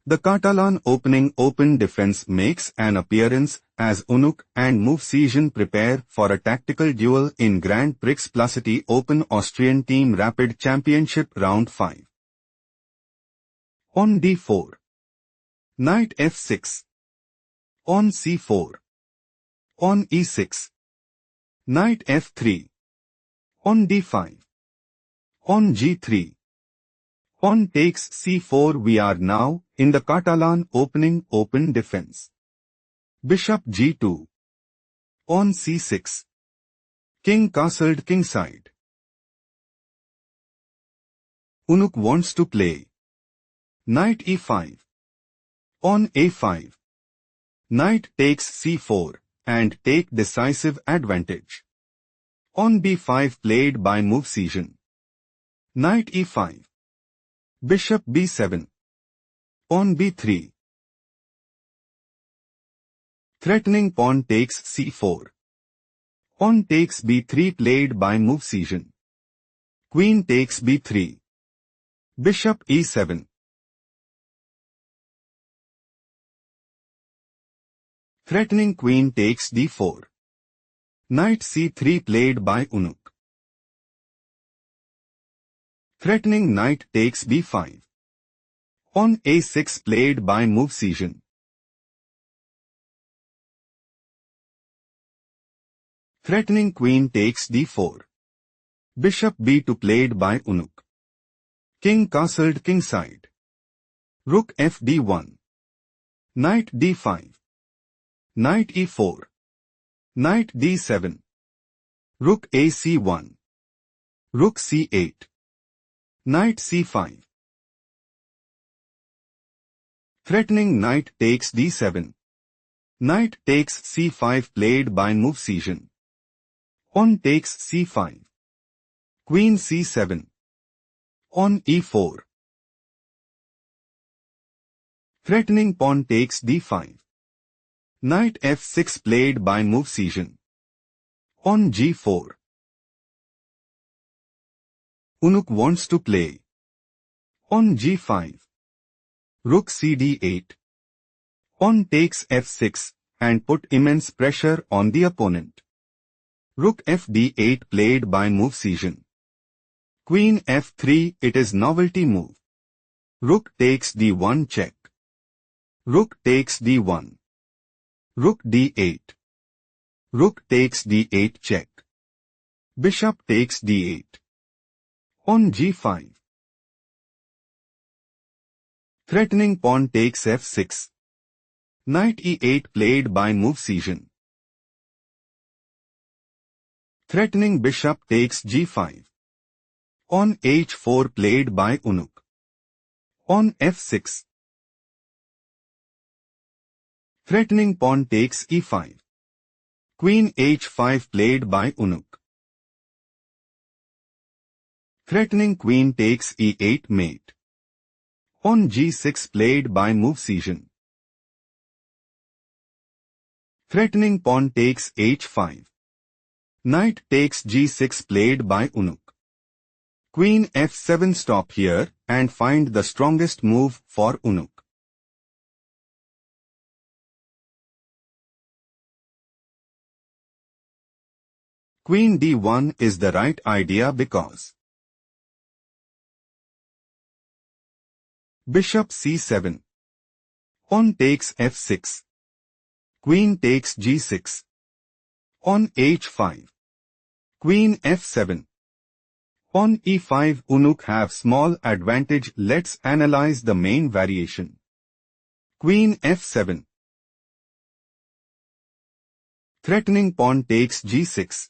The Catalan open defense makes an appearance as Unuk and Movsesian prepare for a tactical duel in Grand Prix Pluscity Open Austrian Team Rapid Championship Round 5. On d4. Knight f6. On c4. On e6. Knight f3. On d5. On g3. On takes c4. We are now in the Catalan open defense. Bishop g2. On c6. King castled kingside. Unuk wants to play. Knight e5. On a5. Knight takes c4 and take decisive advantage. On b5 played by Movsesian. Knight e5. Bishop b7. On b3. Threatening pawn takes c4. On takes b3 played by Movsesian. Queen takes b3. Bishop e7. Threatening queen takes d4. Knight c3 played by Unuk. Threatening knight takes b5. On a6 played by Movsesian. Threatening queen takes d4. Bishop b2 played by Unuk. King castled kingside. Rook fd1. Knight d5. Knight e4. Knight d7. Rook ac1. Rook c8. Knight c5. Threatening knight takes d7. Knight takes c5 played by Movsesian. On takes c5. Queen c7. On e4. Threatening pawn takes d5. Knight f6 played by Movsesian. On g4. Unuk wants to play. On g5. Rook cd8. On takes f6 and put immense pressure on the opponent. Rook fd8 played by Movsesian. Queen f3. It is novelty move. Rook takes d1 check. Rook takes d1. Rook d8. Rook takes d8 check. Bishop takes d8. On g5. Threatening pawn takes f6. Knight e8 played by Movsesian. Threatening bishop takes g5. On h4 played by Unuk. On f6. Threatening pawn takes e5. Queen h5 played by Unuk. Threatening queen takes e8 mate. On g6 played by Movsesian. Threatening pawn takes h5. Knight takes g6 played by Unuk. Queen f7. Stop here and find the strongest move for Unuk. Queen d1 is the right idea because Bishop c7. On takes f6. Queen takes g6. On h5. Queen f7. On e5. Unuk have small advantage. Let's analyze the main variation. Queen f7. Threatening pawn takes g6.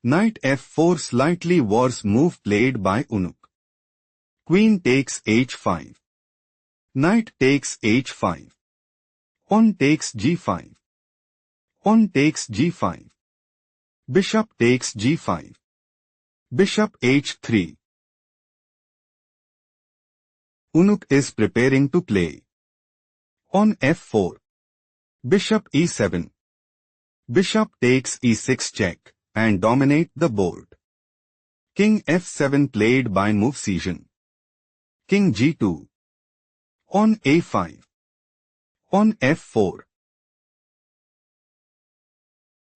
Knight f4. Slightly worse move played by Unuk. Queen takes h5. Knight takes h5. On takes g5. On takes g5. Bishop takes g5. Bishop h3. Unuk is preparing to play. On f4. Bishop e7. Bishop takes e6 check and dominate the board. King f7 played by Movsesian. King g2. On a5. On f4.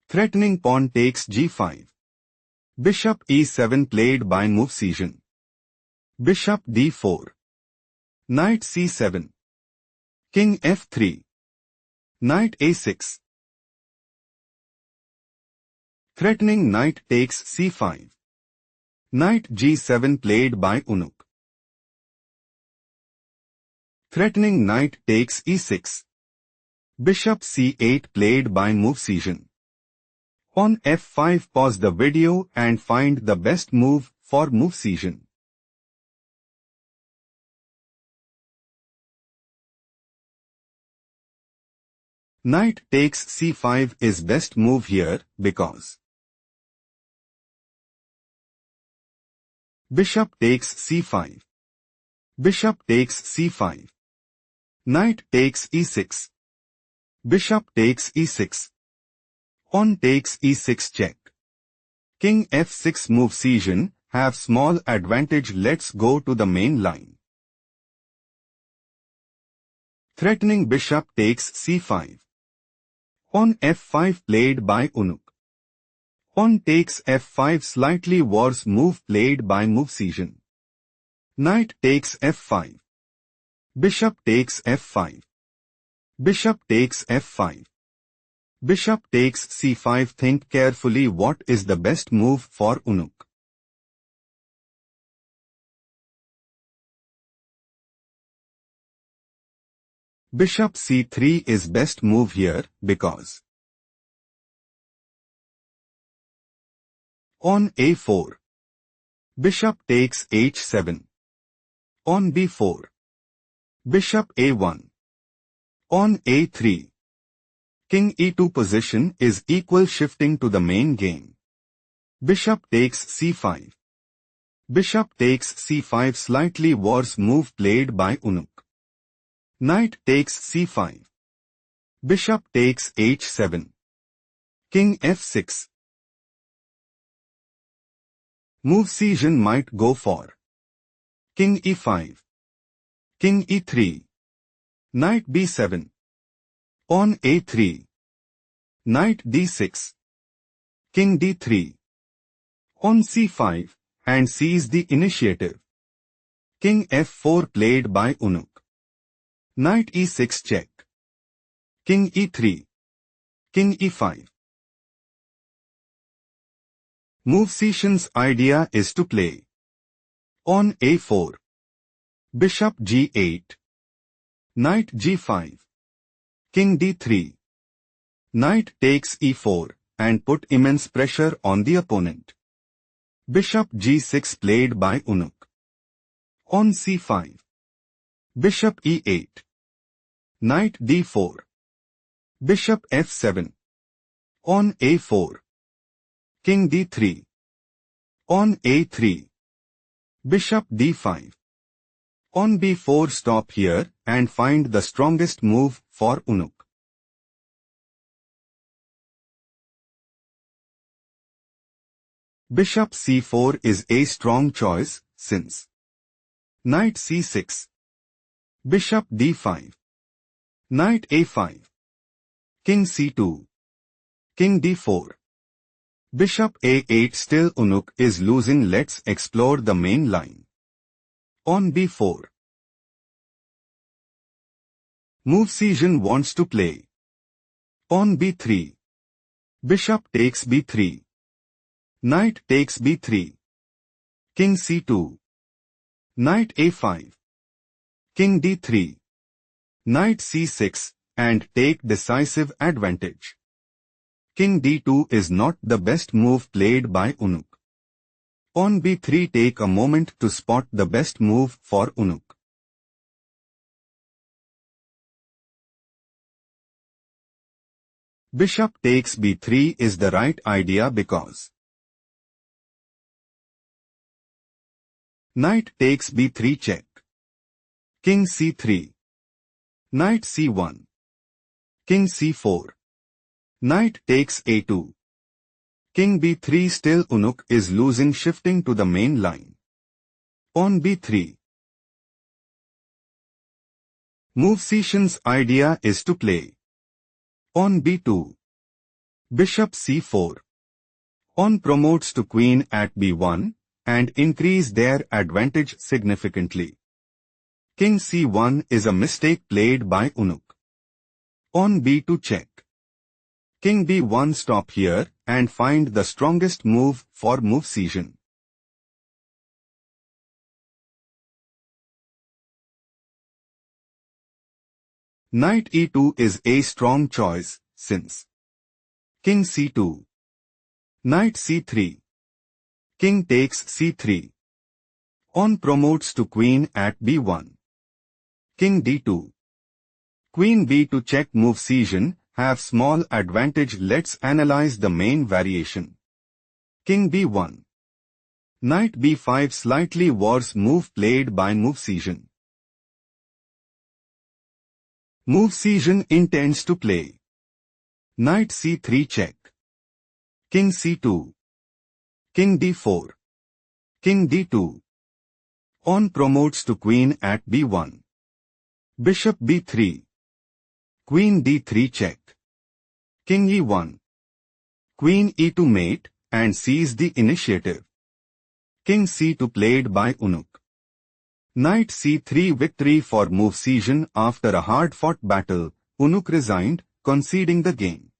Threatening pawn takes g5. Bishop e7 played by Movsesian. Bishop d4. Knight c7. King f3. Knight a6. Threatening knight takes c5. Knight g7 played by Unuk. Threatening knight takes e6. Bishop c8 played by Movsesian. On f5, pause the video and find the best move for Movsesian. Knight takes c5 is best move here because bishop takes c5. Bishop takes c5. Knight takes e6. Bishop takes e6. Pawn takes e6 check. King f6 Movsesian have small advantage. Let's go to the main line. Threatening bishop takes c5. Pawn f5 played by Unuk. Pawn takes f5 slightly worse move played by Movsesian. Knight takes f5. Bishop takes f5. Bishop takes f5. Bishop takes c5. Think carefully what is the best move for Unuk. Bishop c3 is best move here because on a4. Bishop takes h7. On b4. Bishop a1. On a3. King e2 position is equal shifting to the main game. Bishop takes c5. Bishop takes c5 slightly worse move played by Unuk. Knight takes c5. Bishop takes h7. King f6. Movsesian might go for King e5. King e3. Knight b7. On a3. Knight d6. King d3. On c5 and seize the initiative. King f4 played by Unuk. Knight e6 check. King e3. King e5. Movsesian's idea is to play on a4. Bishop g8. Knight g5. King d3. Knight takes e4 and put immense pressure on the opponent. Bishop g6 played by Unuk. On c5. Bishop e8. Knight d4. Bishop f7. On a4. King d3. On a3. Bishop d5. On b4. Stop here and find the strongest move for Unuk. Bishop c4 is a strong choice since Knight c6. Bishop d5. Knight a5. King c2. King d4. Bishop a8. Still Unuk is losing. Let's explore the main line. On b4. Movsesian wants to play on b3. Bishop takes b3. Knight takes b3. King c2. Knight a5. King d3. Knight c6 and take decisive advantage. King d2 is not the best move played by Unuk. On b3. Take a moment to spot the best move for Unuk. Bishop takes b3 is the right idea because Knight takes b3 check. King c3. Knight c1. King c4. Knight takes a2. King b3. Still Unuk is losing, shifting to the main line. On b3. Movsesian's idea is to play on b2, bishop c4. On promotes to queen at b1 and increase their advantage significantly. King c1 is a mistake played by Unuk. On b2 check. King b1 stop here and find the strongest move for Movsesian. Knight e2 is a strong choice, since King c2, Knight c3, King takes c3. On promotes to queen at b1. King d2. Queen b2 check Movsesian have small advantage. Let's analyze the main variation. King b1. Knight b5 slightly worse move played by Movsesian. Movsesian intends to play Knight c3 check. King c2. King d4. King d2. On promotes to queen at b1. Bishop b3. Queen d3 check. King e1. Queen e2 mate and seize the initiative. King c2 played by Unuk. Knight c3 victory for Movsesian. After a hard-fought battle, Unuk resigned, conceding the game.